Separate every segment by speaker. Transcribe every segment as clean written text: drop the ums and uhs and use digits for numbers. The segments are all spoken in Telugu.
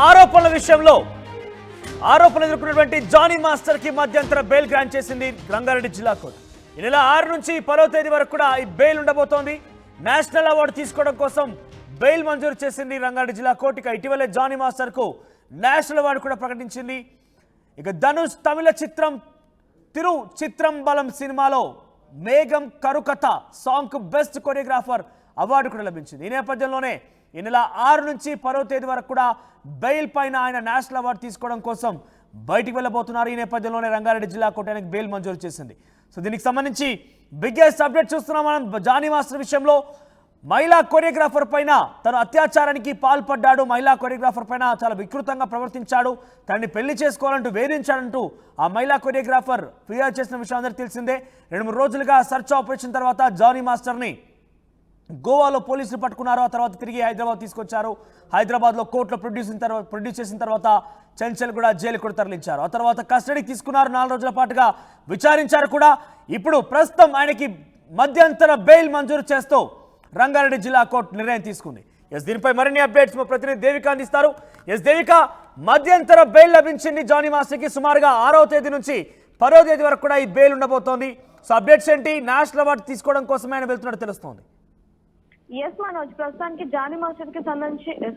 Speaker 1: ఆరోపణల విషయంలో ఆరోపణలు ఎదుర్కొన్నటువంటి జానీ మాస్టర్ కి మధ్యంతర బెయిల్ గ్రాంట్ చేసింది రంగారెడ్డి జిల్లా కోర్టు. ఈ నెల 6 నుంచి 10వ తేదీ వరకు కూడా ఈ బెయిల్ ఉండబోతోంది. నేషనల్ అవార్డు తీసుకోవడం కోసం బెయిల్ మంజూరు చేసింది రంగారెడ్డి జిల్లా కోర్టు. ఇక ఇటీవలే జానీ మాస్టర్ కు నేషనల్ అవార్డు కూడా ప్రకటించింది. ఇక ధనుష్ తమిళ చిత్రం తిరు చిత్రంబలం సినిమాలో మేఘం కరుకథ సాంగ్ కు బెస్ట్ కొరియోగ్రాఫర్ అవార్డు కూడా లభించింది. ఈ నేపథ్యంలోనే ఈ నెల 6 నుంచి 10వ తేదీ వరకు కూడా బెయిల్ పైన ఆయన నేషనల్ అవార్డు తీసుకోవడం కోసం బయటికి వెళ్ళబోతున్నారు. ఈ నేపథ్యంలోనే రంగారెడ్డి జిల్లా కోర్టు ఆయనకు బెయిల్ మంజూరు చేసింది. సో దీనికి సంబంధించి బిగ్గెస్ట్ అప్డేట్ చూస్తున్నాం మనం. జానీ మాస్టర్ విషయంలో మహిళా కొరియోగ్రాఫర్ పైన తను అత్యాచారానికి పాల్పడ్డాడు, మహిళా కొరియోగ్రాఫర్ పైన చాలా వికృతంగా ప్రవర్తించాడు, తనని పెళ్లి చేసుకోవాలంటూ వేధించాడంటూ ఆ మహిళా కొరియోగ్రాఫర్ ఫిర్యాదు చేసిన విషయం అందరికీ తెలిసిందే. 2-3 రోజులుగా సెర్చ్ ఆపరేషన్ తర్వాత జానీ మాస్టర్ని గోవాలో పోలీసులు పట్టుకున్నారు. ఆ తర్వాత తిరిగి హైదరాబాద్ తీసుకొచ్చారు. హైదరాబాద్లో కోర్టులో ప్రొడ్యూస్ చేసిన తర్వాత చెంచల్ కూడా జైలు కూడా తరలించారు. ఆ తర్వాత కస్టడీకి తీసుకున్నారు. 4 రోజుల పాటుగా విచారించారు కూడా. ఇప్పుడు ప్రస్తుతం ఆయనకి మధ్యంతర బెయిల్ మంజూరు చేస్తూ రంగారెడ్డి జిల్లా కోర్టు నిర్ణయం తీసుకుంది. దీనిపై మరిన్ని అప్డేట్స్ మా ప్రతినిధి దేవిక అందిస్తారు. దేవిక, మధ్యంతర బెయిల్ లభించింది జానీ మాస్టర్కి. సుమారుగా 6వ తేదీ నుంచి 10వ తేదీ వరకు కూడా ఈ బెయిల్ ఉండబోతోంది. సో అప్డేట్స్ ఏంటి? నేషనల్ అవార్డు తీసుకోవడం కోసమే ఆయన వెళ్తున్నట్టు తెలుస్తోంది.
Speaker 2: ఎస్ మనోజ్, ప్రస్తుతానికి జానీ మాస్టర్ కి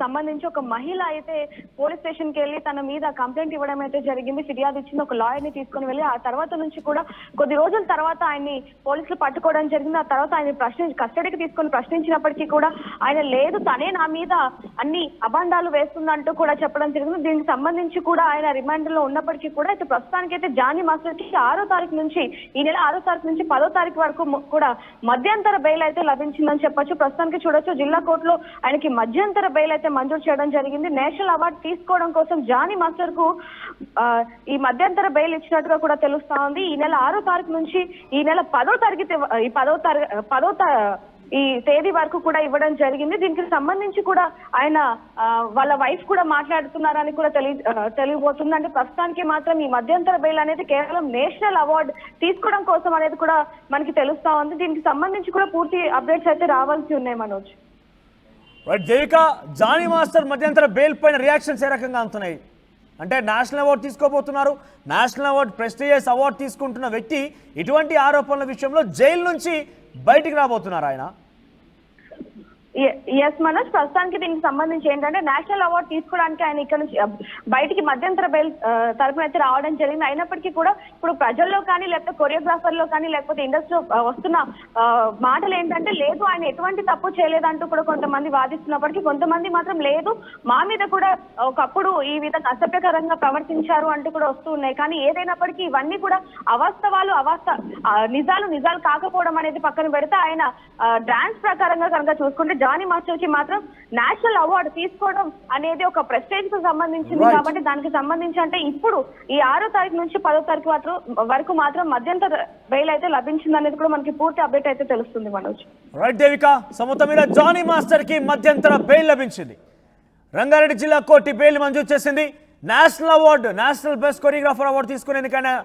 Speaker 2: సంబంధించి ఒక మహిళ అయితే పోలీస్ స్టేషన్ కి వెళ్ళి తన మీద కంప్లైంట్ ఇవ్వడం అయితే జరిగింది. ఫిర్యాదు ఇచ్చింది. ఒక లాయర్ ని తీసుకుని వెళ్ళి ఆ తర్వాత నుంచి కూడా కొద్ది రోజుల తర్వాత ఆయన్ని పోలీసులు పట్టుకోవడం జరిగింది. ఆ తర్వాత ఆయన కస్టడీకి తీసుకొని ప్రశ్నించినప్పటికీ కూడా ఆయన లేదు, తనే నా మీద అన్ని అబండాలు వేస్తుందంటూ కూడా చెప్పడం జరిగింది. దీనికి సంబంధించి కూడా ఆయన రిమాండ్ లో ఉన్నప్పటికీ కూడా అయితే ప్రస్తుతానికి అయితే జానీ మాస్టర్ కి 6వ తారీఖు నుంచి ఈ నెల 6వ తారీఖు నుంచి 10వ తారీఖు వరకు కూడా మధ్యంతర బెయిల్ అయితే లభించిందని చెప్పొచ్చు. ప్రస్తుతానికి చూడొచ్చు, జిల్లా కోర్టులో ఆయనకి మధ్యంతర బెయిల్ అయితే మంజూరు చేయడం జరిగింది. నేషనల్ అవార్డు తీసుకోవడం కోసం జానీ మాస్టర్ కు ఈ మధ్యంతర బెయిల్ ఇచ్చినట్టుగా కూడా తెలుస్తా ఉంది. ఈ నెల 6వ తారీఖు నుంచి ఈ నెల 10వ తారీఖు ఈ తేదీ వరకు కూడా ఇవ్వడం జరిగింది. దీనికి సంబంధించి కూడా ఆయన వాళ్ళ వైఫ్ కూడా మాట్లాడుతున్నారని కూడా తెలియబోతుంది. అంటే ప్రస్తుతానికి మాత్రం ఈ మధ్యంతర బెయిల్ అనేది కేవలం నేషనల్ అవార్డు తీసుకోవడం కోసం అనేది కూడా మనకి తెలుస్తా ఉంది. దీనికి సంబంధించి కూడా పూర్తి అప్డేట్స్ అయితే రావాల్సి ఉన్నాయి మనోజ్.
Speaker 1: దేవిక, జానీ మాస్టర్ మధ్యంతర బెయిల్ పైన రియాక్షన్స్ ఏ రకంగా అందుతున్నాయి? అంటే నేషనల్ అవార్డు తీసుకోబోతున్నారు. నేషనల్ అవార్డు, ప్రెస్టీజియస్ అవార్డు తీసుకుంటున్న వ్యక్తి ఇటువంటి ఆరోపణల విషయంలో జైలు నుంచి బయటికి రాబోతున్నారు ఆయన.
Speaker 2: ఎస్ మనోజ్, ప్రస్తుతానికి దీనికి సంబంధించి ఏంటంటే నేషనల్ అవార్డు తీసుకోవడానికి ఆయన ఇక్కడ నుంచి బయటికి మధ్యంతర బెయిల్ తరపున అయితే రావడం జరిగింది. అయినప్పటికీ కూడా ఇప్పుడు ప్రజల్లో కానీ లేకపోతే కొరియోగ్రాఫర్ లో కానీ లేకపోతే ఇండస్ట్రీలో వస్తున్న మాటలు ఏంటంటే లేదు, ఆయన ఎటువంటి తప్పు చేయలేదంటూ కూడా కొంతమంది వాదిస్తున్నప్పటికీ కొంతమంది మాత్రం లేదు, మా మీద కూడా ఒకప్పుడు ఈ విధంగా అసభ్యకరంగా ప్రవర్తించారు అంటూ కూడా వస్తూ ఉన్నాయి. కానీ ఏదైనప్పటికీ ఇవన్నీ కూడా నిజాలు కాకపోవడం అనేది పక్కన పెడితే ఆయన డాన్స్ ప్రకారంగా కనుక చూసుకుంటే జానీ మాస్టర్ కి మాత్రం నేషనల్ అవార్డు తీసుకోవడం అనేది ఒక ప్రెస్టేజ్ కు సంబంధించింది. కాబట్టి దానికి సంబంధించి అంటే ఇప్పుడు ఈ 6వ తారీఖు నుంచి 10వ తారీఖు వరకు మాత్రం మధ్యంతర బెయిల్ అయితే లభించింది అనేది కూడా మనకి పూర్తి అప్డేట్ అయితే తెలుస్తుంది మనోజ్.
Speaker 1: రైట్ దేవిక, మొత్తం మీద జానీ మాస్టర్ కి మధ్యంతర బెయిల్ లభించింది. రంగారెడ్డి జిల్లా కోర్టు బెయిల్ మంజూరు చేసింది. National award, national best choreographer award తీసుకునేందుకైనా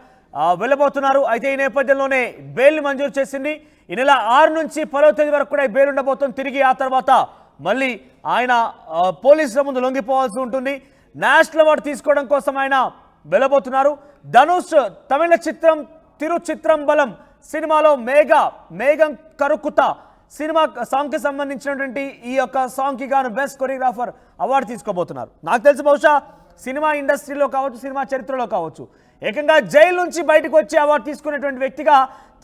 Speaker 1: వెళ్ళబోతున్నారు. అయితే ఈ నేపథ్యంలోనే బెయిల్ మంజూరు చేసింది. ఈ నెల 6 నుంచి 10వ తేదీ వరకు కూడా బెయిల్ ఉండబోతుంది. తిరిగి ఆ తర్వాత మళ్ళీ ఆయన పోలీసుల ముందు లొంగిపోవాల్సి ఉంటుంది. నేషనల్ అవార్డు తీసుకోవడం కోసం ఆయన వెళ్ళబోతున్నారు. ధనుష్ తమిళ చిత్రం తిరు చిత్రంబలం సినిమాలో మేఘం కరుకుత సినిమా సాంగ్కి సంబంధించినటువంటి ఈ యొక్క సాంగ్కి గాను బెస్ట్ కొరియోగ్రాఫర్ అవార్డు తీసుకోబోతున్నారు. నాకు తెలిసి బహుశా సినిమా ఇండస్ట్రీలో కావచ్చు, సినిమా చరిత్రలో కావచ్చు, ఏకంగా జైలు నుంచి బయటకు వచ్చి అవార్డు తీసుకునేటువంటి వ్యక్తిగా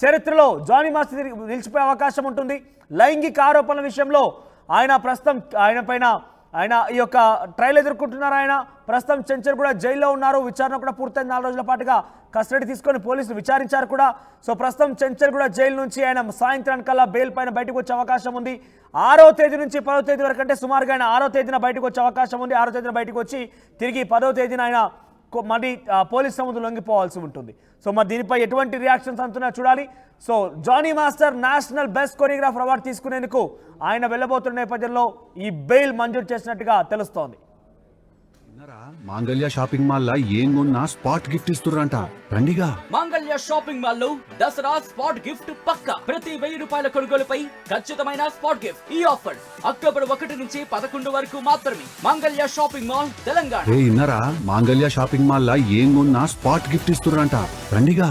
Speaker 1: చరిత్రలో జానీ మాస్టర్ నిలిచిపోయే అవకాశం ఉంటుంది. లైంగిక ఆరోపణల విషయంలో ఆయన ఈ యొక్క ట్రయల్ ఎదుర్కొంటున్నారు. ఆయన ప్రస్తుతం చెంచల్ కూడా జైల్లో ఉన్నారు. విచారణ కూడా పూర్తయింది. 4 రోజుల పాటుగా కస్టడీ తీసుకొని పోలీసులు విచారించారు కూడా. సో ప్రస్తుతం చెంచల్ కూడా జైలు నుంచి ఆయన సాయంత్రానికల్లా బెయిల్ పైన బయటకు వచ్చే అవకాశం ఉంది. 6వ తేదీ నుంచి 10వ తేదీ వరకు, అంటే సుమారుగా ఆయన 6వ తేదీన బయటకు వచ్చే అవకాశం ఉంది. 6వ తేదీన బయటకు వచ్చి తిరిగి 10వ తేదీన ఆయన మళ్ళీ పోలీస్ ముందు లొంగిపోవాల్సి ఉంటుంది. సో మరి దీనిపై ఎటువంటి రియాక్షన్స్ అంటున్నా చూడాలి. So Jani master national best choreographer award తీసుకునేందుకు ఆయన వెళ్ళబోతున్న నేపథ్యంలో ఈ బెయిల్ మంజూరు చేసినట్టుగా తెలుస్తోంది.
Speaker 3: మాంగళ్య షాపింగ్ మాల్ లా ఏం కొన్నా స్పాట్ గిఫ్ట్ ఇస్తుర్రంట. రండిగా.
Speaker 4: మాంగళ్య
Speaker 3: మాంగళ్య షాపింగ్ మాల్ లో దసరా స్పాట్ గిఫ్ట్ పక్కా. ప్రతి 1000 రూపాయల కొనుగోలుపై ఖచ్చితమైన స్పాట్ గిఫ్ట్. ఈ ఆఫర్ అక్టోబర్ 1 నుంచి 11 వరకు మాత్రమే. మాంగళ్య షాపింగ్ మాల్, తెలంగాణ.
Speaker 4: ఇన్నరా మాంగళ్య షాపింగ్ మాల్ లా ఏం కొన్నా స్పాట్ గిఫ్ట్ ఇస్తుర్రంట. రండిగా.